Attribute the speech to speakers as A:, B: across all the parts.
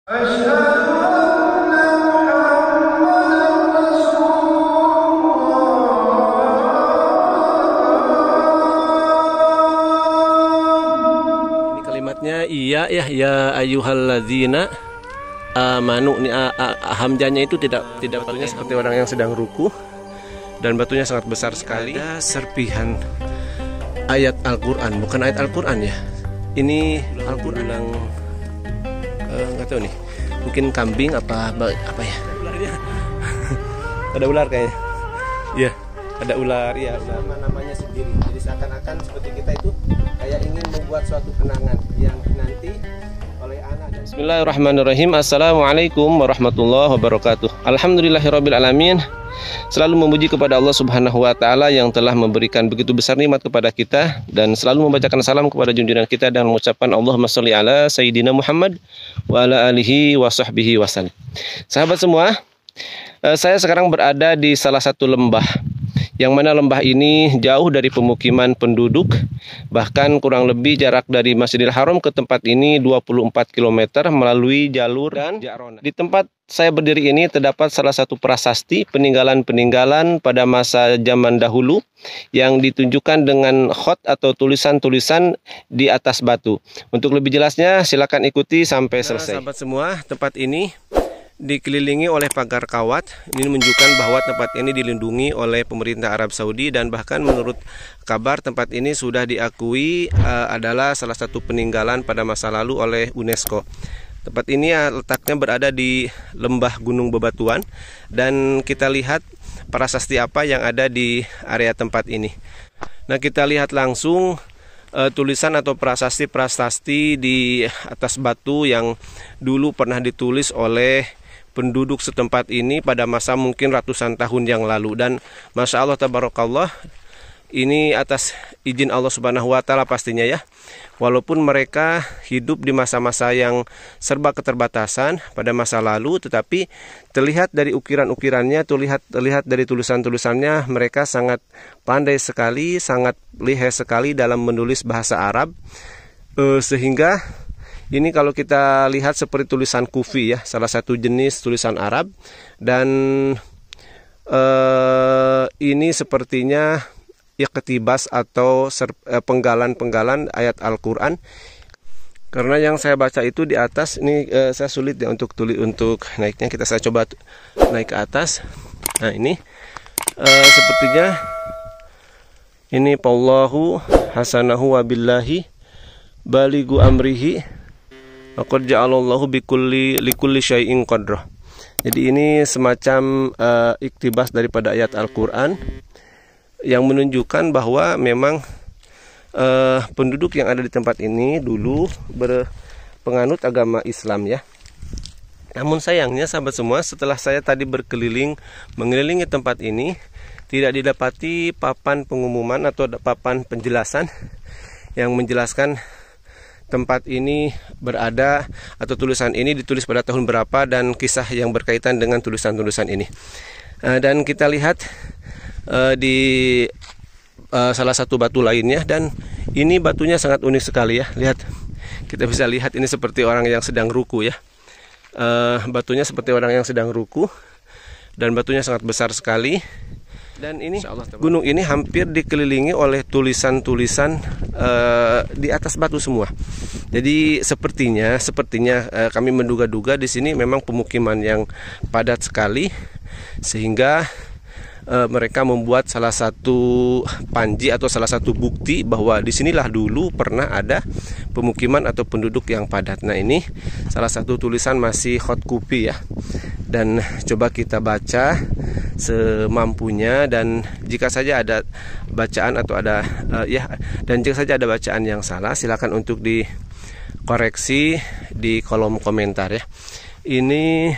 A: Ini kalimatnya iya ya ayyuhalladzina amanu. Hamzahnya itu tidak batunya seperti orang yang sedang ruku, dan batunya sangat besar sekali. Ada serpihan ayat Al-Quran, bukan ayat Al-Quran ya. Ini Al-Quran yang nggak tahu nih, mungkin kambing apa ya. Ada ular kayaknya. Iya, ada ular ya. Namanya sendiri. Jadi seakan-akan seperti kita itu kayak ingin membuat suatu kenangan yang nanti oleh anak. Bismillahirrahmanirrahim. Assalamualaikum warahmatullahi wabarakatuh. Alhamdulillahirabbil alamin. Selalu memuji kepada Allah Subhanahu wa taala yang telah memberikan begitu besar nikmat kepada kita, dan selalu membacakan salam kepada junjungan kita dan mengucapkan Allahumma sholli ala sayyidina Muhammad wa ala alihi wa sahbihi wasallam. Sahabat semua, saya sekarang berada di salah satu lembah, yang mana lembah ini jauh dari pemukiman penduduk, bahkan kurang lebih jarak dari Masjidil Haram ke tempat ini 24 km melalui jalur dan Jarona. Di tempat saya berdiri ini terdapat salah satu prasasti peninggalan-peninggalan pada masa zaman dahulu yang ditunjukkan dengan khot atau tulisan-tulisan di atas batu. Untuk lebih jelasnya silakan ikuti sampai selesai. Sahabat semua, tempat ini dikelilingi oleh pagar kawat. Ini menunjukkan bahwa tempat ini dilindungi oleh pemerintah Arab Saudi, dan bahkan menurut kabar tempat ini sudah diakui adalah salah satu peninggalan pada masa lalu oleh UNESCO. Tempat ini letaknya berada di lembah Gunung Bebatuan, dan kita lihat prasasti apa yang ada di area tempat ini. Nah, kita lihat langsung tulisan atau prasasti di atas batu yang dulu pernah ditulis oleh penduduk setempat ini pada masa mungkin ratusan tahun yang lalu. Dan Masya Allah tabarakallah, ini atas izin Allah Subhanahu wa taala pastinya ya. Walaupun mereka hidup di masa-masa yang serba keterbatasan pada masa lalu, tetapi terlihat dari ukiran-ukirannya, terlihat dari tulisan-tulisannya, mereka sangat pandai sekali, sangat lihai sekali dalam menulis bahasa Arab. Sehingga ini kalau kita lihat seperti tulisan kufi ya, salah satu jenis tulisan Arab. Dan ini sepertinya iqtibas atau penggalan-penggalan ayat Al-Quran. Karena yang saya baca itu di atas ini saya sulit ya untuk naiknya. Saya coba naik ke atas. Nah, ini sepertinya ini Allahu hasanahu wa billahi baligu amrihi laqad ja'alallahu likulli syai'in qadrah. Jadi ini semacam iktibas daripada ayat Al-Quran yang menunjukkan bahwa memang penduduk yang ada di tempat ini dulu berpenganut agama Islam ya. Namun sayangnya sahabat semua, setelah saya tadi mengelilingi tempat ini, tidak didapati papan pengumuman atau papan penjelasan yang menjelaskan tempat ini berada atau tulisan ini ditulis pada tahun berapa dan kisah yang berkaitan dengan tulisan-tulisan ini. Dan kita lihat di salah satu batu lainnya, dan ini batunya sangat unik sekali ya. Lihat, kita bisa lihat ini seperti orang yang sedang ruku ya. Batunya seperti orang yang sedang ruku, dan batunya sangat besar sekali. Dan ini gunung ini hampir dikelilingi oleh tulisan-tulisan di atas batu semua. Jadi sepertinya kami menduga-duga di sini memang pemukiman yang padat sekali, sehingga mereka membuat salah satu panji atau salah satu bukti bahwa disinilah dulu pernah ada pemukiman atau penduduk yang padat. Nah, ini salah satu tulisan masih hot copy ya, dan coba kita baca semampunya, dan jika saja ada bacaan atau dan jika saja ada bacaan yang salah, silakan untuk dikoreksi di kolom komentar ya. Ini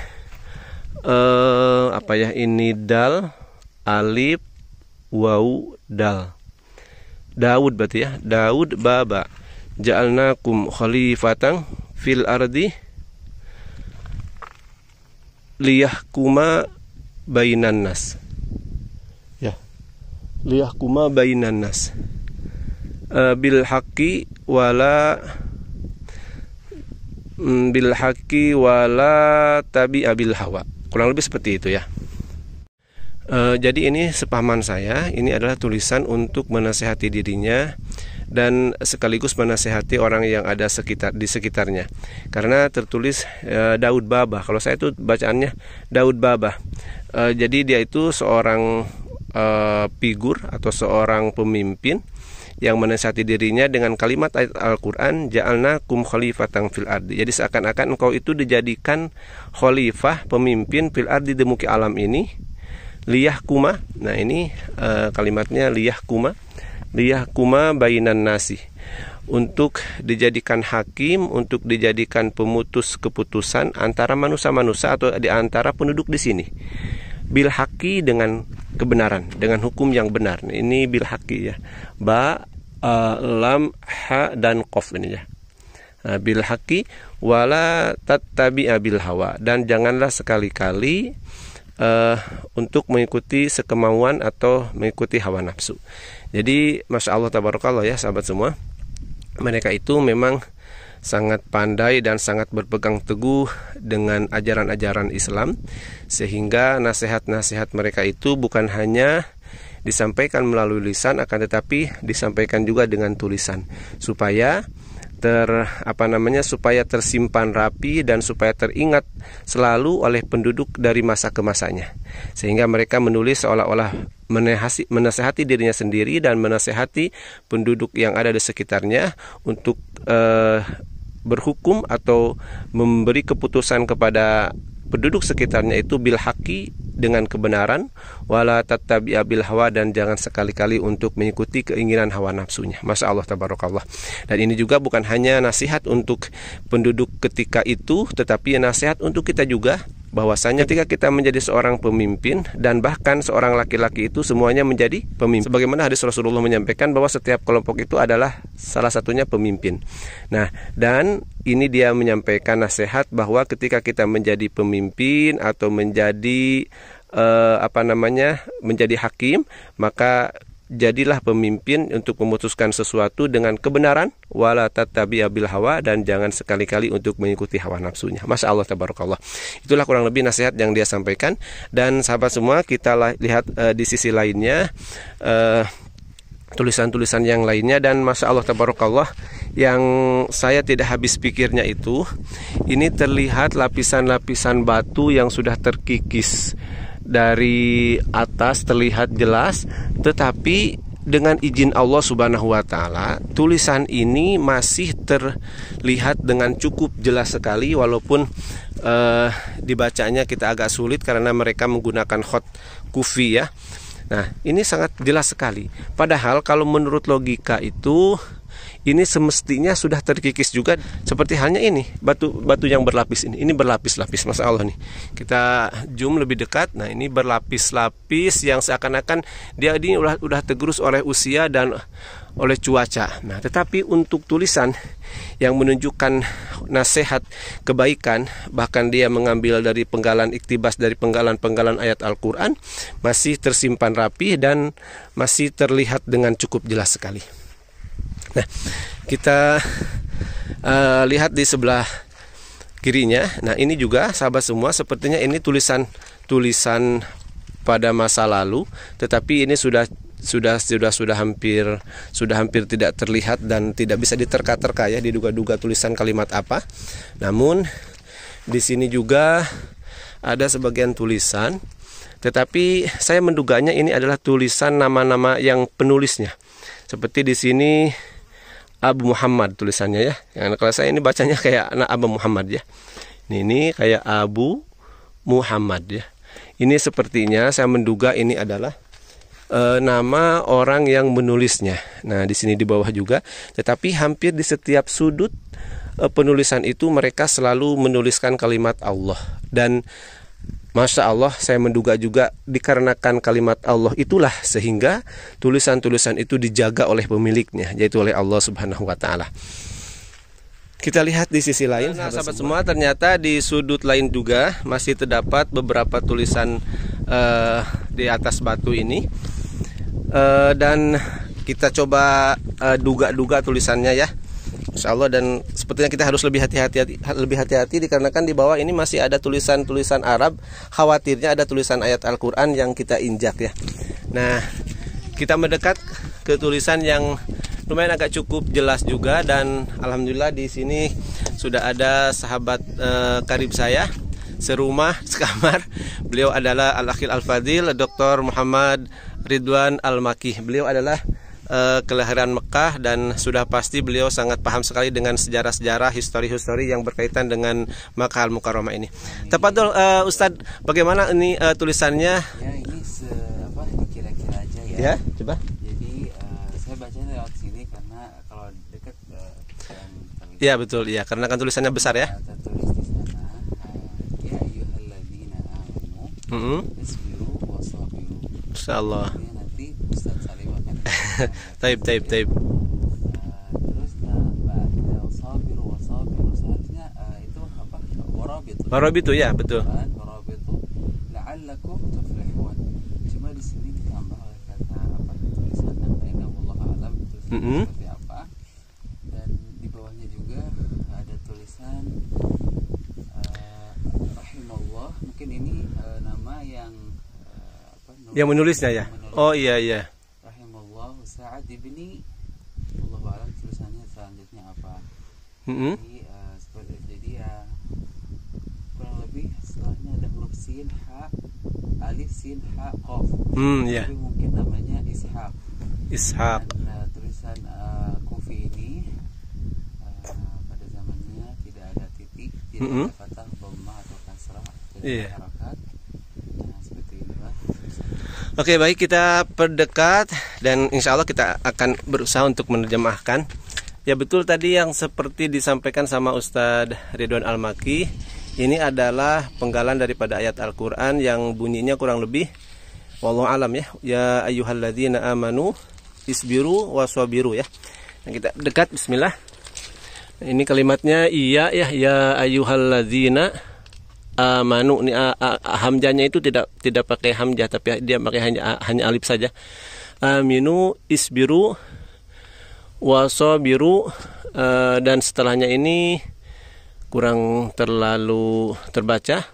A: ini dal, alif, waw, dal. Daud berarti ya. Daud baba. Ja'alnakum khalifatan fil ardi liyahkuma bainan nas. Ya. Liyahkuma bainan nas. Bil haqqi wala bil haqqi wala tabi'a bil hawa. Kurang lebih seperti itu ya. Jadi ini sepahaman saya, ini adalah tulisan untuk menasehati dirinya dan sekaligus menasehati orang yang ada di sekitarnya. Karena tertulis Daud Babah. Kalau saya itu bacaannya Daud Babah. Jadi dia itu seorang figur atau seorang pemimpin yang menasihati dirinya dengan kalimat ayat Al-Quran, ja'alnakum khalifatan fil ardi. Jadi seakan-akan engkau itu dijadikan khalifah, pemimpin fil ardi, di muka alam ini, liyahkuma. Nah ini kalimatnya liyahkuma bainan nasi, untuk dijadikan hakim, untuk dijadikan pemutus keputusan antara manusia-manusia atau di antara penduduk di sini. Bil haqqi, dengan kebenaran, dengan hukum yang benar. Ini bil haqqi ya. Ba, lam, ha dan qaf ini ya. Bil haqqi wala tattabi'a bil hawa, dan janganlah sekali-kali untuk mengikuti sekemauan atau mengikuti hawa nafsu. Jadi Masya Allah tabarakallah ya sahabat semua, mereka itu memang sangat pandai dan sangat berpegang teguh dengan ajaran-ajaran Islam, sehingga nasihat-nasihat mereka itu bukan hanya disampaikan melalui lisan, akan tetapi disampaikan juga dengan tulisan, supaya supaya tersimpan rapi dan supaya teringat selalu oleh penduduk dari masa ke masanya. Sehingga mereka menulis seolah-olah menasehati dirinya sendiri dan menasehati penduduk yang ada di sekitarnya untuk berhukum atau memberi keputusan kepada penduduk sekitarnya itu bil haqqi, dengan kebenaran, wala tattabi'a bil hawa, dan jangan sekali-kali untuk mengikuti keinginan hawa nafsunya. Masya Allah tabarakallah. Dan ini juga bukan hanya nasihat untuk penduduk ketika itu, tetapi nasihat untuk kita juga, bahwasanya ketika kita menjadi seorang pemimpin, dan bahkan seorang laki-laki itu semuanya menjadi pemimpin. Sebagaimana hadis Rasulullah menyampaikan bahwa setiap kelompok itu adalah salah satunya pemimpin. Nah, dan ini dia menyampaikan nasihat bahwa ketika kita menjadi pemimpin atau menjadi menjadi hakim, maka jadilah pemimpin untuk memutuskan sesuatu dengan kebenaran, wala tattabi'a bil hawa, dan jangan sekali-kali untuk mengikuti hawa nafsunya. Masya Allah tabarakallah. Itulah kurang lebih nasihat yang dia sampaikan. Dan sahabat semua, kita lihat di sisi lainnya tulisan-tulisan yang lainnya, dan Masya Allah tabarakallah, yang saya tidak habis pikirnya itu, ini terlihat lapisan-lapisan batu yang sudah terkikis dari atas, terlihat jelas, tetapi dengan izin Allah Subhanahu wa Ta'ala, tulisan ini masih terlihat dengan cukup jelas sekali, walaupun dibacanya kita agak sulit karena mereka menggunakan khot kufi ya. Nah, ini sangat jelas sekali. Padahal kalau menurut logika itu, ini semestinya sudah terkikis juga, seperti halnya ini batu yang berlapis ini berlapis-lapis. Masya Allah nih, kita zoom lebih dekat. Nah, ini berlapis-lapis yang seakan-akan dia ini udah tergerus oleh usia dan oleh cuaca. Nah, tetapi untuk tulisan yang menunjukkan nasihat kebaikan, bahkan dia mengambil dari penggalan iktibas, dari penggalan-penggalan ayat Al-Quran, masih tersimpan rapi dan masih terlihat dengan cukup jelas sekali. Nah, kita lihat di sebelah kirinya. Nah, ini juga sahabat semua, sepertinya ini tulisan pada masa lalu, tetapi ini sudah hampir tidak terlihat dan tidak bisa diterka-terka ya, diduga-duga tulisan kalimat apa. Namun di sini juga ada sebagian tulisan, tetapi saya menduganya ini adalah tulisan nama-nama yang penulisnya. Seperti di sini Abu Muhammad tulisannya ya. Yang kalau saya ini bacanya kayak anak Abu Muhammad ya. Ini kayak Abu Muhammad ya. Ini sepertinya saya menduga ini adalah nama orang yang menulisnya. Nah, di sini di bawah juga. Tetapi hampir di setiap sudut penulisan itu mereka selalu menuliskan kalimat Allah. Dan Masya Allah, saya menduga juga dikarenakan kalimat Allah itulah sehingga tulisan-tulisan itu dijaga oleh pemiliknya, yaitu oleh Allah Subhanahu wa Ta'ala. Kita lihat di sisi lain, sahabat semua, ternyata di sudut lain juga masih terdapat beberapa tulisan di atas batu ini. Dan kita coba duga-duga tulisannya ya. Insya Allah, dan sepertinya kita harus lebih hati-hati dikarenakan di bawah ini masih ada tulisan-tulisan Arab. Khawatirnya ada tulisan ayat Al-Quran yang kita injak ya. Nah, kita mendekat ke tulisan yang lumayan agak cukup jelas juga, dan alhamdulillah di sini sudah ada sahabat karib saya, serumah, sekamar. Beliau adalah Al-Akhil Al-Fadil, Dr. Muhammad Ridwan Al-Maki. Beliau adalah kelahiran Mekah, dan sudah pasti beliau sangat paham sekali dengan sejarah-sejarah, histori-histori yang berkaitan dengan Makkah Al-Mukarramah ini. Tafadhol Ustadz, bagaimana ini tulisannya?
B: Ya, ini kira-kira aja ya.
A: Ya, coba.
B: Jadi saya bacanya lewat sini karena kalau dekat
A: Ya betul, ya karena kan tulisannya besar ya.
B: Tertulis di sana ya ayyuhalladzina amanu isbiru wasabiru.
A: Insyaallah.
B: Nanti Ustaz Salim akan
A: Taib.
B: terus wasabiru seharusnya itu apa? Warabitu
A: Ya betul.
B: Warabitu la'allakum tuflihun. Cuma di sini ditambah oleh kata apa? Tulisan yang wallahu a'lam seperti apa. Dan di bawahnya juga ada tulisan rahimallah. Mungkin ini nama yang
A: yang menulisnya ya. Oh iya.
B: Rahimallah Sa'ad ibni, wallahu a'lam tulisannya selanjutnya apa. Jadi ya kurang lebih setelahnya ada huruf sin, ha, alif, sin, ha, qaf.
A: Ya.
B: Tapi mungkin namanya Ishaq. Dan tulisan Kufi ini pada zamannya tidak ada titik, tidak ada fathah, dhammah atau kasrah, tidak ada harakat. Nah, seperti inilah.
A: Oke, baik, kita perdekat dan insya Allah kita akan berusaha untuk menerjemahkan. Ya betul tadi yang seperti disampaikan sama Ustadz Ridwan Al-Maki. Ini adalah penggalan daripada ayat Al-Quran yang bunyinya kurang lebih wallahu alam ya. Ya ayyuhalladzina amanu isbiru waswabiru ya. Nah, kita dekat, bismillah. Ini kalimatnya iya ya ayyuhalladzina amanu. Ini hamzahnya itu tidak pakai hamzah, tapi dia pakai hanya alif saja. Aminu isbiru wasabiru, dan setelahnya ini kurang terlalu terbaca.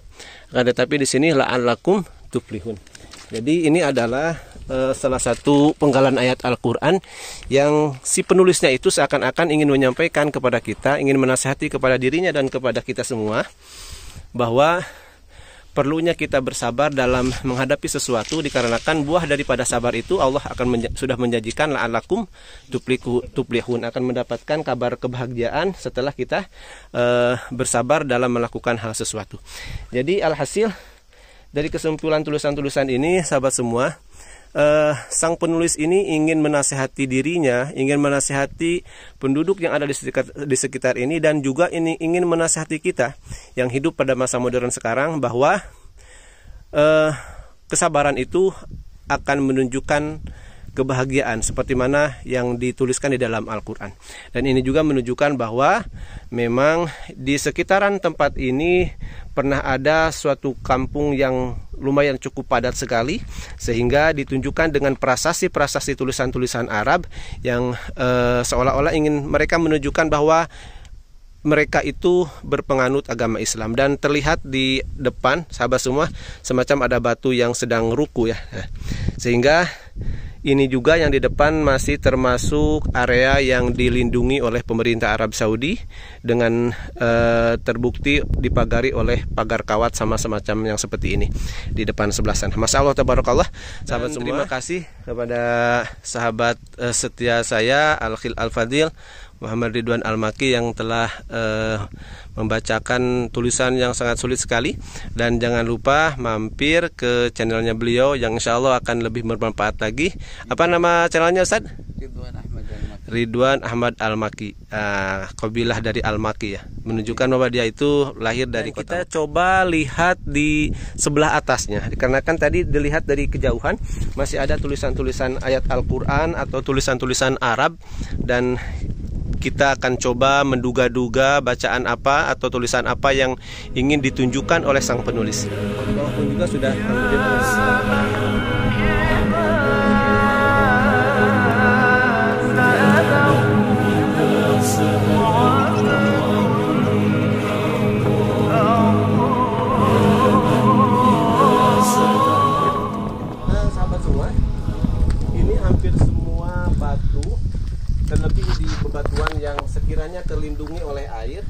A: Tetapi di sini la'allakum tuflihun. Jadi ini adalah salah satu penggalan ayat Al-Quran yang si penulisnya itu seakan-akan ingin menyampaikan kepada kita, ingin menasihati kepada dirinya dan kepada kita semua bahwa perlunya kita bersabar dalam menghadapi sesuatu, dikarenakan buah daripada sabar itu Allah sudah menjanjikan la'allakum tuflihun, akan mendapatkan kabar kebahagiaan setelah kita bersabar dalam melakukan hal sesuatu. Jadi alhasil dari kesimpulan tulisan-tulisan ini, sahabat semua, sang penulis ini ingin menasihati dirinya, ingin menasihati penduduk yang ada di sekitar ini, dan juga ini ingin menasihati kita yang hidup pada masa modern sekarang bahwa kesabaran itu akan menunjukkan kebahagiaan seperti mana yang dituliskan di dalam Al-Quran. Dan ini juga menunjukkan bahwa memang di sekitaran tempat ini pernah ada suatu kampung yang lumayan cukup padat sekali, sehingga ditunjukkan dengan prasasti-prasasti tulisan-tulisan Arab yang seolah-olah ingin mereka menunjukkan bahwa mereka itu berpenganut agama Islam. Dan terlihat di depan, sahabat semua, semacam ada batu yang sedang ruku ya. Sehingga ini juga yang di depan masih termasuk area yang dilindungi oleh pemerintah Arab Saudi dengan terbukti dipagari oleh pagar kawat sama semacam yang seperti ini di depan sebelah sana. Masya Allah, tabarakallah, sahabat semua. Terima kasih kepada sahabat setia saya Al-Akhil Al-Fadil Muhammad Ridwan Al-Maki yang telah membacakan tulisan yang sangat sulit sekali. Dan jangan lupa mampir ke channelnya beliau yang insya Allah akan lebih bermanfaat lagi. Apa nama channelnya, Ustaz? Ridwan Ahmad Al-Maki. Qabilah dari Al-Maki ya, menunjukkan bahwa dia itu lahir dari kota. Kita coba lihat di sebelah atasnya, dikarenakan tadi dilihat dari kejauhan masih ada tulisan-tulisan ayat Al-Quran atau tulisan-tulisan Arab, dan kita akan coba menduga-duga bacaan apa atau tulisan apa yang ingin ditunjukkan oleh sang penulis. Walaupun juga sudah hampir namanya terlindungi oleh air,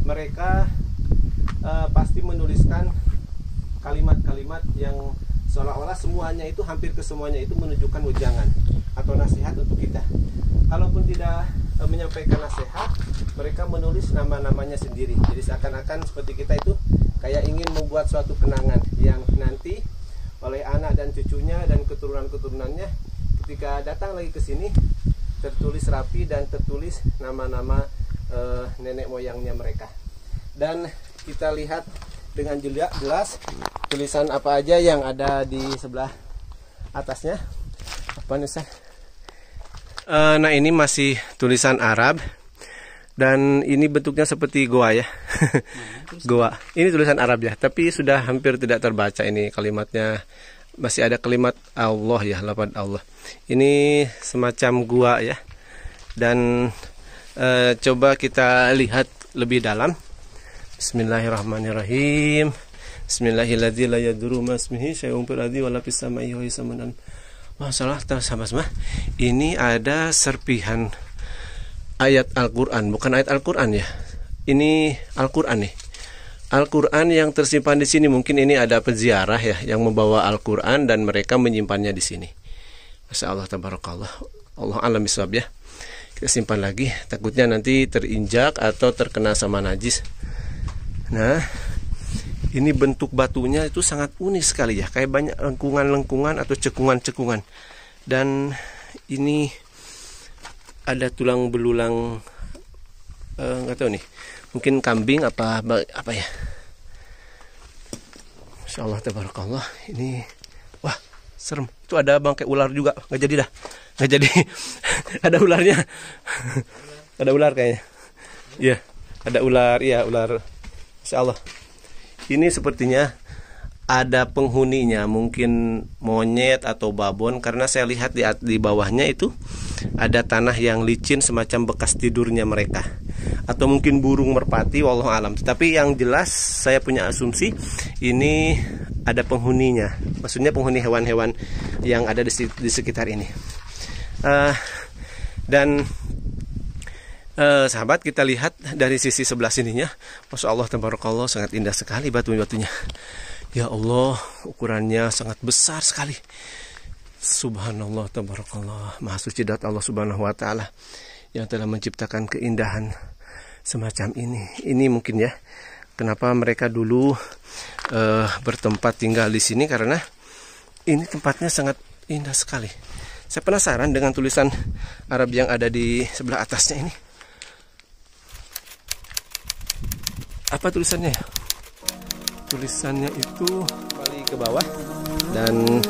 A: mereka pasti menuliskan kalimat-kalimat yang seolah-olah semuanya itu, hampir kesemuanya itu menunjukkan wejangan atau nasihat untuk kita. Kalaupun tidak menyampaikan nasihat, mereka menulis nama-namanya sendiri. Jadi seakan-akan seperti kita itu kayak ingin membuat suatu kenangan yang nanti oleh anak dan cucunya dan keturunan-keturunannya ketika datang lagi ke sini tertulis rapi dan tertulis nama-nama nenek moyangnya mereka. Dan kita lihat dengan jelas tulisan apa aja yang ada di sebelah atasnya. Apa nih, Ustaz? Nah, ini masih tulisan Arab dan ini bentuknya seperti goa ya. Goa. Ini tulisan Arab ya, tapi sudah hampir tidak terbaca ini kalimatnya. Masih ada kalimat Allah ya, lafaz Allah. Ini semacam gua ya. Dan coba kita lihat lebih dalam. Bismillahirrahmanirrahim. Bismillahirrahmanirrahim. La yadurru ma ismihi syai'un fil ardi wa la fis samai wa yasmanan. Masalah sama-sama. Ini ada serpihan ayat Al-Qur'an, bukan ayat Al-Qur'an ya. Ini Al-Qur'an nih. Al-Qur'an yang tersimpan di sini, mungkin ini ada peziarah ya yang membawa Al-Qur'an dan mereka menyimpannya di sini. Masya Allah, tabarakallah. Allah alam bisawab ya. Kita simpan lagi, takutnya nanti terinjak atau terkena sama najis. Nah, ini bentuk batunya itu sangat unik sekali ya, kayak banyak lengkungan-lengkungan atau cekungan-cekungan. Dan ini ada tulang belulang, nggak tahu nih, mungkin kambing apa ya. Masya Allah, tabarakallah. Ini, wah, serem. Itu ada bangkai ular juga, nggak jadi dah, nggak jadi. Ada ularnya, ada ular kayaknya. Iya, ada ular, iya ular. Masya Allah. Ini sepertinya ada penghuninya, mungkin monyet atau babon, karena saya lihat di bawahnya itu ada tanah yang licin semacam bekas tidurnya mereka, atau mungkin burung merpati, wallahu alam. Tapi yang jelas saya punya asumsi ini ada penghuninya, maksudnya penghuni hewan-hewan yang ada di sekitar ini. Dan sahabat, kita lihat dari sisi sebelah sininya, Masya Allah, tabarakallah, sangat indah sekali batu-batunya. Ya Allah, ukurannya sangat besar sekali. Subhanallah, tabarakallah, maha suci dat Allah subhanahu wa ta'ala yang telah menciptakan keindahan semacam ini. Ini mungkin ya, kenapa mereka dulu bertempat tinggal di sini, karena ini tempatnya sangat indah sekali. Saya penasaran dengan tulisan Arab yang ada di sebelah atasnya ini. Apa tulisannya? Tulisannya itu kembali ke bawah, dan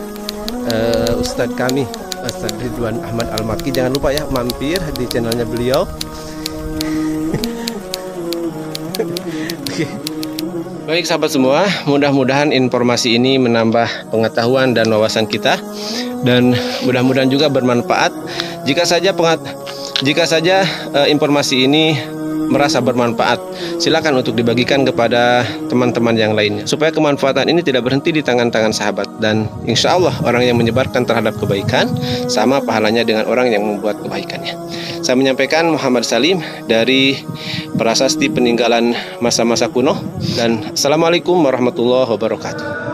A: Ustadz kami, Ustadz Ridwan Ahmad Al-Makki, jangan lupa ya mampir di channelnya beliau. Baik sahabat semua, mudah-mudahan informasi ini menambah pengetahuan dan wawasan kita, dan mudah-mudahan juga bermanfaat. Jika saja informasi ini merasa bermanfaat, silakan untuk dibagikan kepada teman-teman yang lainnya, supaya kemanfaatan ini tidak berhenti di tangan-tangan sahabat. Dan insya Allah orang yang menyebarkan terhadap kebaikan sama pahalanya dengan orang yang membuat kebaikannya. Saya menyampaikan Muhammad Salim dari prasasti peninggalan masa-masa kuno, dan Assalamualaikum warahmatullahi wabarakatuh.